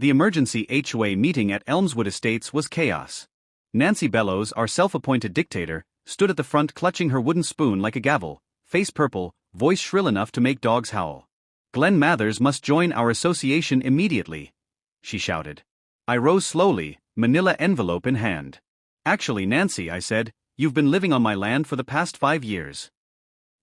The emergency HOA meeting at Elmswood Estates was chaos. Nancy Bellows, our self-appointed dictator, stood at the front clutching her wooden spoon like a gavel, face purple, voice shrill enough to make dogs howl. "Glenn Mathers must join our association immediately," she shouted. I rose slowly, manila envelope in hand. "Actually, Nancy," I said, "you've been living on my land for the past 5 years."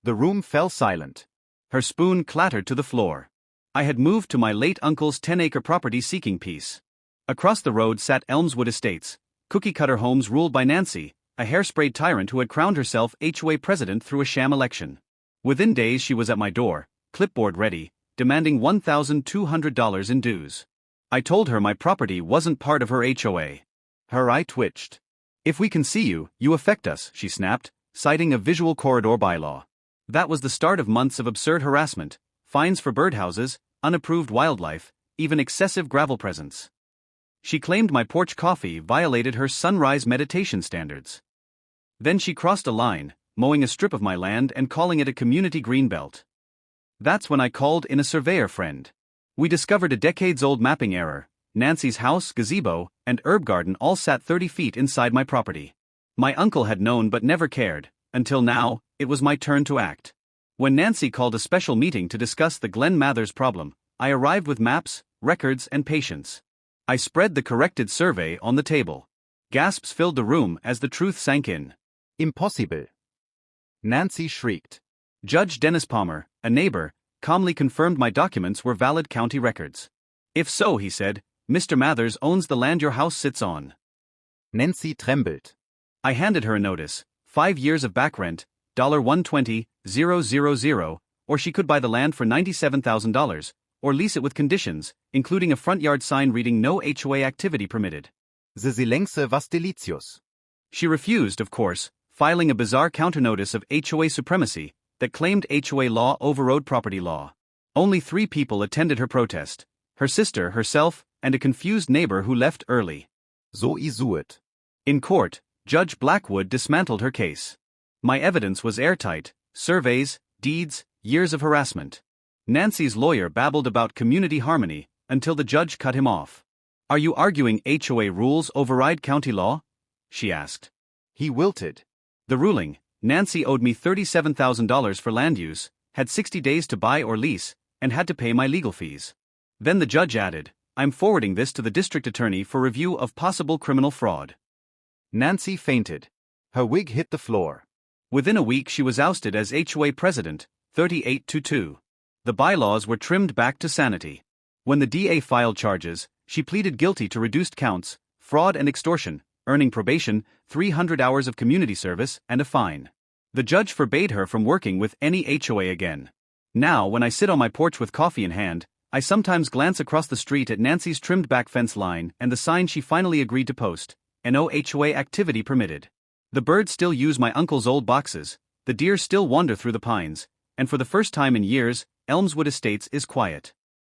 The room fell silent. Her spoon clattered to the floor. I had moved to my late uncle's 10-acre property seeking peace. Across the road sat Elmswood Estates, cookie-cutter homes ruled by Nancy, a hairsprayed tyrant who had crowned herself HOA president through a sham election. Within days she was at my door, clipboard ready, demanding $1,200 in dues. I told her my property wasn't part of her HOA. Her eye twitched. "If we can see you, you affect us," she snapped, citing a visual corridor bylaw. That was the start of months of absurd harassment, fines for birdhouses, unapproved wildlife, even excessive gravel presence. She claimed my porch coffee violated her sunrise meditation standards. Then she crossed a line, mowing a strip of my land and calling it a community greenbelt. That's when I called in a surveyor friend. We discovered a decades-old mapping error. Nancy's house, gazebo, and herb garden all sat 30 feet inside my property. My uncle had known but never cared. Until now, it was my turn to act. When Nancy called a special meeting to discuss the Glenn Mathers problem, I arrived with maps, records, and patience. I spread the corrected survey on the table. Gasps filled the room as the truth sank in. "Impossible!" Nancy shrieked. Judge Dennis Palmer, a neighbor, calmly confirmed my documents were valid county records. "If so," he said, "Mr. Mathers owns the land your house sits on." Nancy trembled. I handed her a notice, 5 years of back rent, $120,000, or she could buy the land for $97,000, or lease it with conditions, including a front yard sign reading "No HOA activity permitted." The silence was delicious. She refused, of course, filing a bizarre counternotice of HOA supremacy that claimed HOA law overrode property law. Only 3 people attended her protest: her sister, herself, and a confused neighbor who left early. So isuet. In court, Judge Blackwood dismantled her case. My evidence was airtight: surveys, deeds, years of harassment. Nancy's lawyer babbled about community harmony until the judge cut him off. "Are you arguing HOA rules override county law?" she asked. He wilted. The ruling: Nancy owed me $37,000 for land use, had 60 days to buy or lease, and had to pay my legal fees. Then the judge added, "I'm forwarding this to the district attorney for review of possible criminal fraud." Nancy fainted. Her wig hit the floor. Within a week she was ousted as HOA president, 38-2. The bylaws were trimmed back to sanity. When the DA filed charges, she pleaded guilty to reduced counts, fraud and extortion, earning probation, 300 hours of community service, and a fine. The judge forbade her from working with any HOA again. Now, when I sit on my porch with coffee in hand, I sometimes glance across the street at Nancy's trimmed-back fence line and the sign she finally agreed to post: "No HOA activity permitted." The birds still use my uncle's old boxes, the deer still wander through the pines, and for the first time in years, Elmswood Estates is quiet.